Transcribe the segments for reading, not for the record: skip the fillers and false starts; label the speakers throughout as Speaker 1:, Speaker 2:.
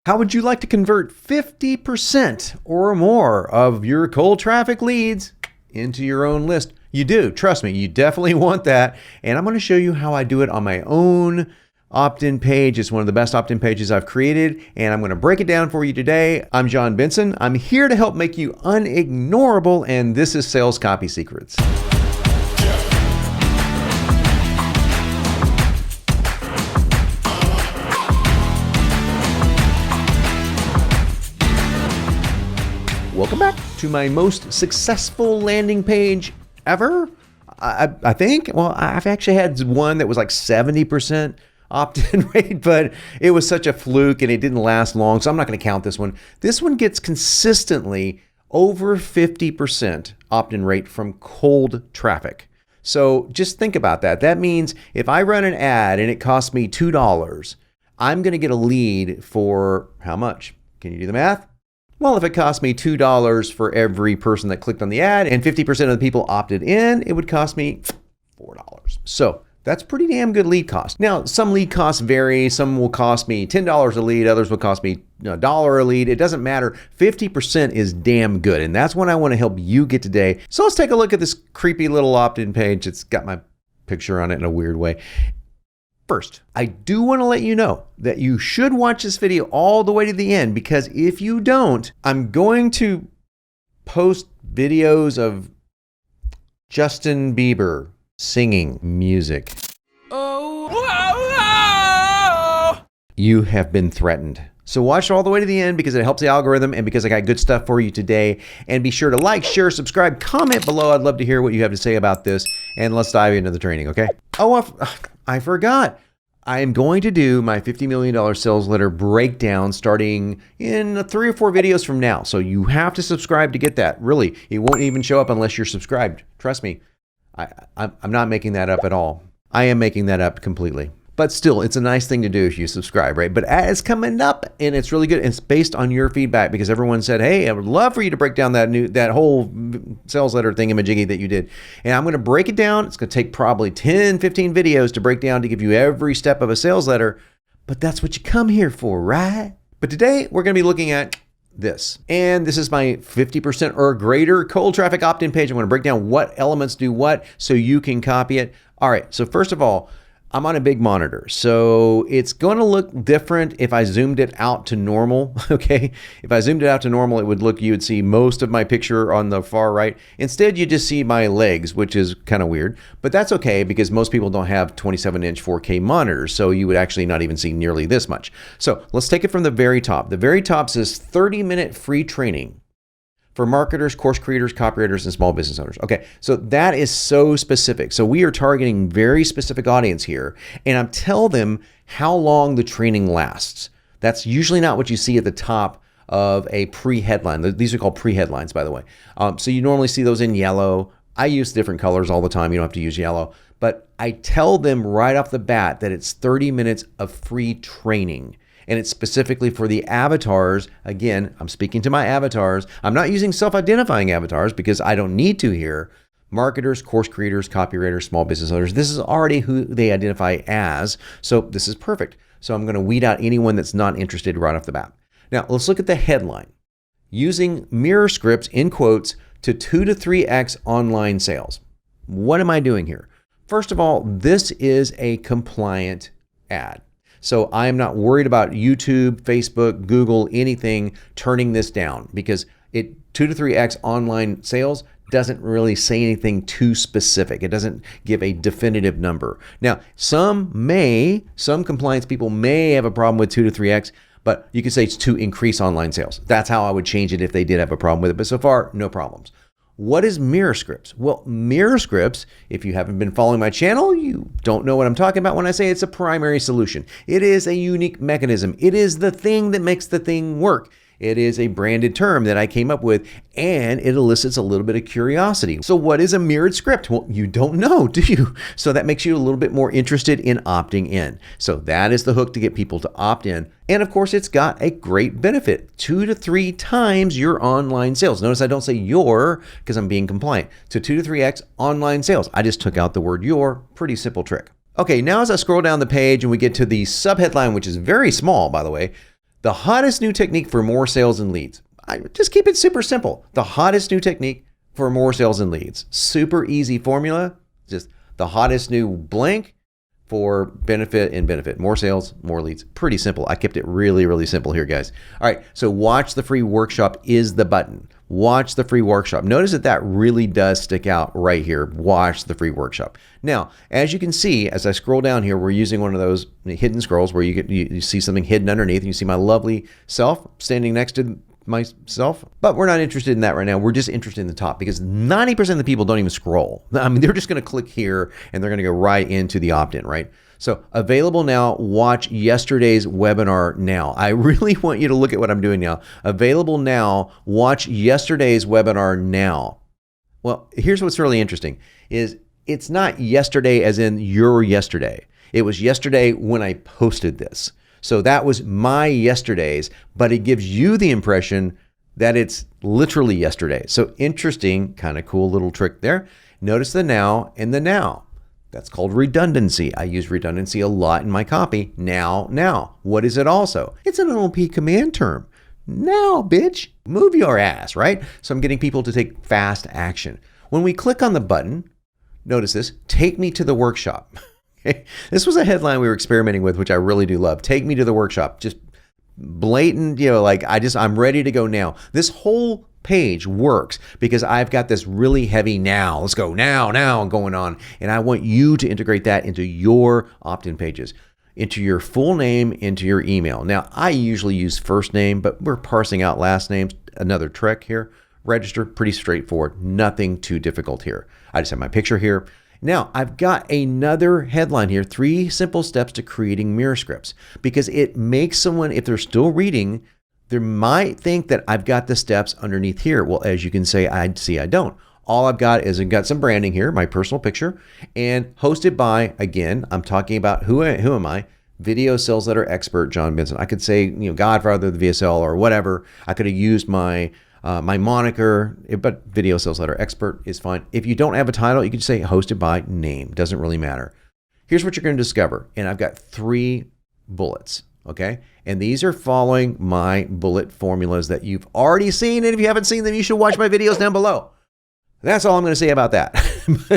Speaker 1: How would you like to convert 50% or more of your cold traffic leads into your own list? You do, trust me, you definitely want that. And I'm going to show you how I do it on my own opt-in page. It's one of the best opt-in pages I've created, and I'm going to break it down for you today. I'm John Benson. I'm here to help make you unignorable, and this is Sales Copy Secrets. Welcome back to my most successful landing page ever, I think. Well, I've actually had one that was like 70% opt-in rate, but it was such a fluke and it didn't last long, so I'm not going to count this one. This one gets consistently over 50% opt-in rate from cold traffic. So just think about that. That means if I run an ad and it costs me $2, I'm going to get a lead for how much? Can you do the math? Well, if it cost me $2 for every person that clicked on the ad and 50% of the people opted in, it would cost me $4. So that's pretty damn good lead cost. Now, some lead costs vary. Some will cost me $10 a lead. Others will cost me $1 a lead. It doesn't matter. 50% is damn good. And that's what I want to help you get today. So let's take a look at this creepy little opt-in page. It's got my picture on it in a weird way. First, I do want to let you know that you should watch this video all the way to the end, because if you don't, I'm going to post videos of Justin Bieber singing music. You have been threatened. So watch all the way to the end because it helps the algorithm and because I got good stuff for you today. And be sure to like, share, subscribe, comment below. I'd love to hear what you have to say about this. And let's dive into the training, okay? Oh, I forgot. I am going to do my $50 million sales letter breakdown starting in 3 or 4 videos from now. So you have to subscribe to get that. Really, it won't even show up unless you're subscribed. Trust me, I'm not making that up at all. I am making that up completely. But still, it's a nice thing to do if you subscribe, right? But it's coming up and it's really good. And it's based on your feedback because everyone said, hey, I would love for you to break down that whole sales letter thingamajiggy that you did. And I'm going to break it down. It's going to take probably 10, 15 videos to break down to give you every step of a sales letter. But that's what you come here for, right? But today we're going to be looking at this. And this is my 50% or greater cold traffic opt-in page. I'm going to break down what elements do what so you can copy it. All right. So first of all, I'm on a big monitor, so it's going to look different if I zoomed it out to normal, okay? If I zoomed it out to normal, you would see most of my picture on the far right. Instead, you just see my legs, which is kind of weird, but that's okay because most people don't have 27-inch 4K monitors, so you would actually not even see nearly this much. So let's take it from the very top. The very top says 30-minute free training for marketers, course creators, copywriters, and small business owners. Okay, so that is so specific. So we are targeting very specific audience here, and I'm telling them how long the training lasts. That's usually not what you see at the top of a pre-headline. These are called pre-headlines, by the way. So you normally see those in yellow. I use different colors all the time. You don't have to use yellow. But I tell them right off the bat that it's 30 minutes of free training. And it's specifically for the avatars. Again, I'm speaking to my avatars. I'm not using self-identifying avatars because I don't need to here. Marketers, course creators, copywriters, small business owners. This is already who they identify as. So this is perfect. So I'm going to weed out anyone that's not interested right off the bat. Now let's look at the headline. Using mirror scripts in quotes to 2 to 3x online sales. What am I doing here? First of all, this is a compliant ad. So I am not worried about YouTube, Facebook, Google, anything turning this down because 2 to 3x online sales doesn't really say anything too specific. It doesn't give a definitive number. Now, some compliance people may have a problem with 2 to 3x, but you could say it's to increase online sales. That's how I would change it if they did have a problem with it. But so far, no problems. What is mirror scripts? Well, mirror scripts, if you haven't been following my channel, you don't know what I'm talking about when I say it's a primary solution. It is a unique mechanism. It is the thing that makes the thing work. It is a branded term that I came up with, and it elicits a little bit of curiosity. So what is a mirrored script? Well, you don't know, do you? So that makes you a little bit more interested in opting in. So that is the hook to get people to opt in. And of course, it's got a great benefit, 2 to 3 times your online sales. Notice I don't say your because I'm being compliant. To 2 to 3x online sales. I just took out the word your. Pretty simple trick. Okay, now as I scroll down the page and we get to the subheadline, which is very small, by the way, The hottest new technique for more sales and leads. I just keep it super simple. The hottest new technique for more sales and leads. Super easy formula. Just the hottest new blank for benefit and benefit. More sales, more leads. Pretty simple. I kept it really, really simple here, guys. All right, so watch the free workshop is the button. Watch the free workshop. Notice that that really does stick out right here. Watch the free workshop. Now, as you can see, as I scroll down here, we're using one of those hidden scrolls where you see something hidden underneath and you see my lovely self standing next to myself, but we're not interested in that right now. We're just interested in the top because 90% of the people don't even scroll. I mean, they're just going to click here and they're going to go right into the opt-in, right? So available now, watch yesterday's webinar now. I really want you to look at what I'm doing now. Available now, watch yesterday's webinar now. Well, here's what's really interesting is it's not yesterday as in your yesterday. It was yesterday when I posted this. So that was my yesterdays, but it gives you the impression that it's literally yesterday. So interesting, kind of cool little trick there. Notice the now and the now. That's called redundancy. I use redundancy a lot in my copy. Now. What is it also? It's an NLP command term. Now, bitch, move your ass, right? So I'm getting people to take fast action. When we click on the button, notice this, take me to the workshop. Okay. This was a headline we were experimenting with, which I really do love. Take me to the workshop. Just blatant, like I'm ready to go now. This whole page works because I've got this really heavy now. Let's go now going on. And I want you to integrate that into your opt-in pages, into your full name, into your email. Now, I usually use first name, but we're parsing out last names. Another trick here. Register, pretty straightforward. Nothing too difficult here. I just have my picture here. Now, I've got another headline here, 3 simple steps to creating mirror scripts, because it makes someone, if they're still reading, they might think that I've got the steps underneath here. Well, as you can say, I don't. All I've got is I've got some branding here, my personal picture, and hosted by, again, I'm talking about who am I? Video sales letter expert, John Benson. I could say, Godfather of the VSL or whatever. I could have used my moniker, but video sales letter expert is fine. If you don't have a title, you could say hosted by name. Doesn't really matter. Here's what you're going to discover. And I've got 3 bullets, okay? And these are following my bullet formulas that you've already seen. And if you haven't seen them, you should watch my videos down below. That's all I'm going to say about that.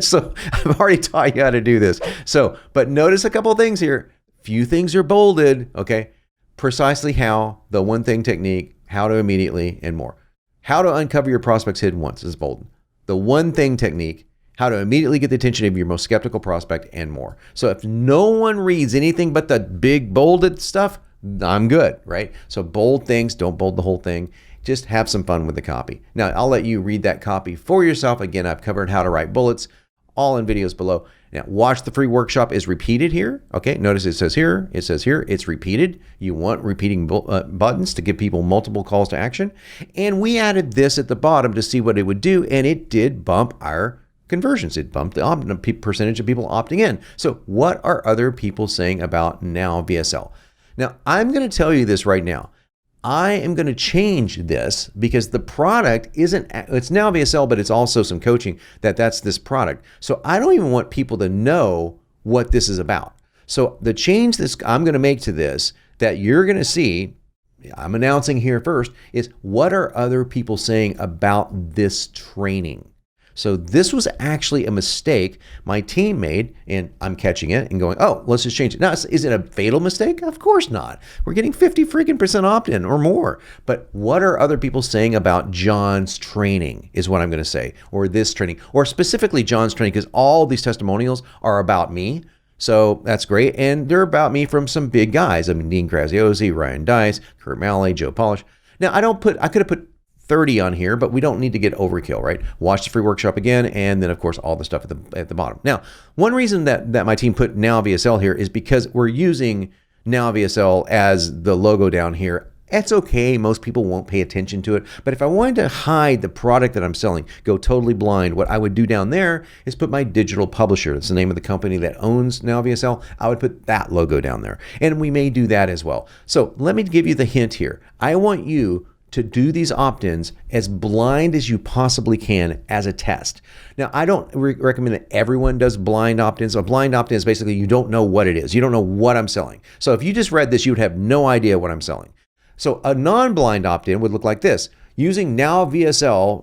Speaker 1: So I've already taught you how to do this. So, but notice a couple of things here. Few things are bolded, okay? Precisely how, the one thing technique, how to immediately, and more. How to uncover your prospects hidden once is bold. The one thing technique, how to immediately get the attention of your most skeptical prospect, and more. So if no one reads anything but the big bolded stuff, I'm good, right? So bold things, don't bold the whole thing. Just have some fun with the copy. Now, I'll let you read that copy for yourself. Again, I've covered how to write bullets, all in videos below. Now, watch the free workshop is repeated here. Okay, notice it says here, it's repeated. You want repeating buttons to give people multiple calls to action. And we added this at the bottom to see what it would do, and it did bump our conversions. It bumped the percentage of people opting in. So what are other people saying about Now VSL? Now, I'm going to tell you this right now. I am going to change this because the product it's Now VSL, but it's also some coaching that's this product. So I don't even want people to know what this is about. So the change I'm going to make to this that you're going to see, I'm announcing here first, is what are other people saying about this training? So this was actually a mistake my team made, and I'm catching it and going, oh, let's just change it. Now, is it a fatal mistake? Of course not. We're getting 50% opt-in or more. But what are other people saying about John's training is what I'm going to say, or this training, or specifically John's training, because all these testimonials are about me. So that's great. And they're about me from some big guys. I mean, Dean Graziosi, Ryan Dice, Kurt Malley, Joe Polish. Now, I could have put 30 on here, but we don't need to get overkill, right? Watch the free workshop again, and then of course all the stuff at the bottom. Now, one reason that my team put Now VSL here is because we're using Now VSL as the logo down here. It's okay, most people won't pay attention to it, but if I wanted to hide the product that I'm selling, go totally blind, what I would do down there is put my digital publisher. That's the name of the company that owns Now VSL. I would put that logo down there, and we may do that as well. So let me give you the hint here. I want you to do these opt-ins as blind as you possibly can as a test. Now, I don't recommend that everyone does blind opt-ins. A blind opt-in is basically you don't know what it is. You don't know what I'm selling. So if you just read this, you would have no idea what I'm selling. So a non-blind opt-in would look like this. Using VSL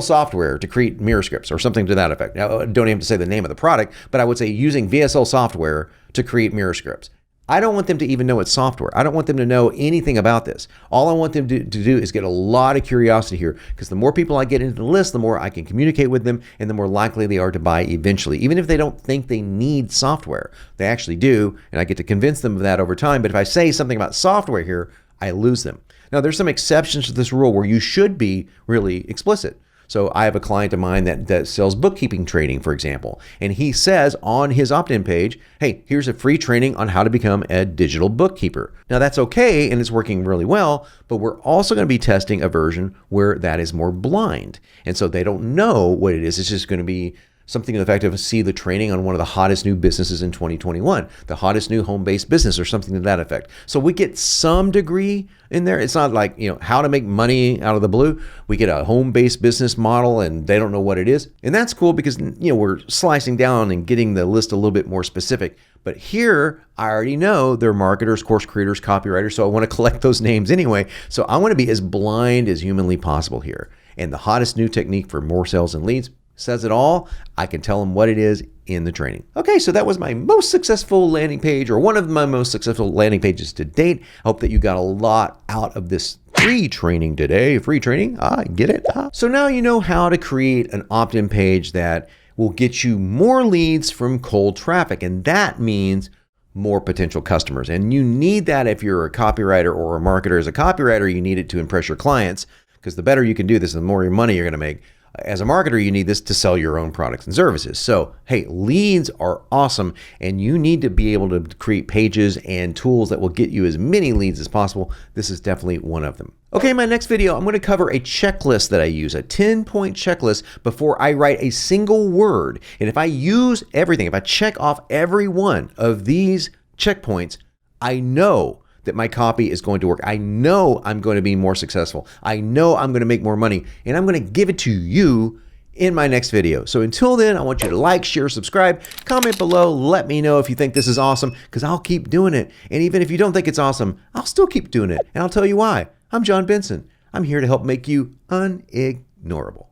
Speaker 1: software to create mirror scripts or something to that effect. Now, I don't even have to say the name of the product, but I would say using VSL software to create mirror scripts. I don't want them to even know it's software. I don't want them to know anything about this. All I want them to do is get a lot of curiosity here, because the more people I get into the list, the more I can communicate with them and the more likely they are to buy eventually, even if they don't think they need software. They actually do, and I get to convince them of that over time. But if I say something about software here, I lose them. Now, there's some exceptions to this rule where you should be really explicit. So I have a client of mine that sells bookkeeping training, for example, and he says on his opt-in page, hey, here's a free training on how to become a digital bookkeeper. Now that's okay, and it's working really well, but we're also going to be testing a version where that is more blind. And so they don't know what it is. It's just going to be something to the effect of see the training on one of the hottest new businesses in 2021, the hottest new home-based business or something to that effect. So we get some degree in there. It's not like, how to make money out of the blue. We get a home-based business model and they don't know what it is. And that's cool because, we're slicing down and getting the list a little bit more specific. But here, I already know they're marketers, course creators, copywriters, so I want to collect those names anyway. So I want to be as blind as humanly possible here. And the hottest new technique for more sales and leads says it all. I can tell them what it is in the training. Okay, so that was my most successful landing page, or one of my most successful landing pages to date. I hope that you got a lot out of this free training today. Free training, get it? So now you know how to create an opt-in page that will get you more leads from cold traffic, and that means more potential customers. And you need that if you're a copywriter or a marketer. As a copywriter, you need it to impress your clients, because the better you can do this, the more money you're going to make. As a marketer, you need this to sell your own products and services. So, hey, leads are awesome, and you need to be able to create pages and tools that will get you as many leads as possible. This is definitely one of them. Okay, in my next video, I'm going to cover a checklist that I use, a 10-point checklist before I write a single word. And if I use everything, if I check off every one of these checkpoints, I know that my copy is going to work. I know I'm going to be more successful. I know I'm going to make more money, and I'm going to give it to you in my next video. So until then, I want you to like, share, subscribe, comment below. Let me know if you think this is awesome, because I'll keep doing it. And even if you don't think it's awesome, I'll still keep doing it. And I'll tell you why. I'm John Benson. I'm here to help make you unignorable.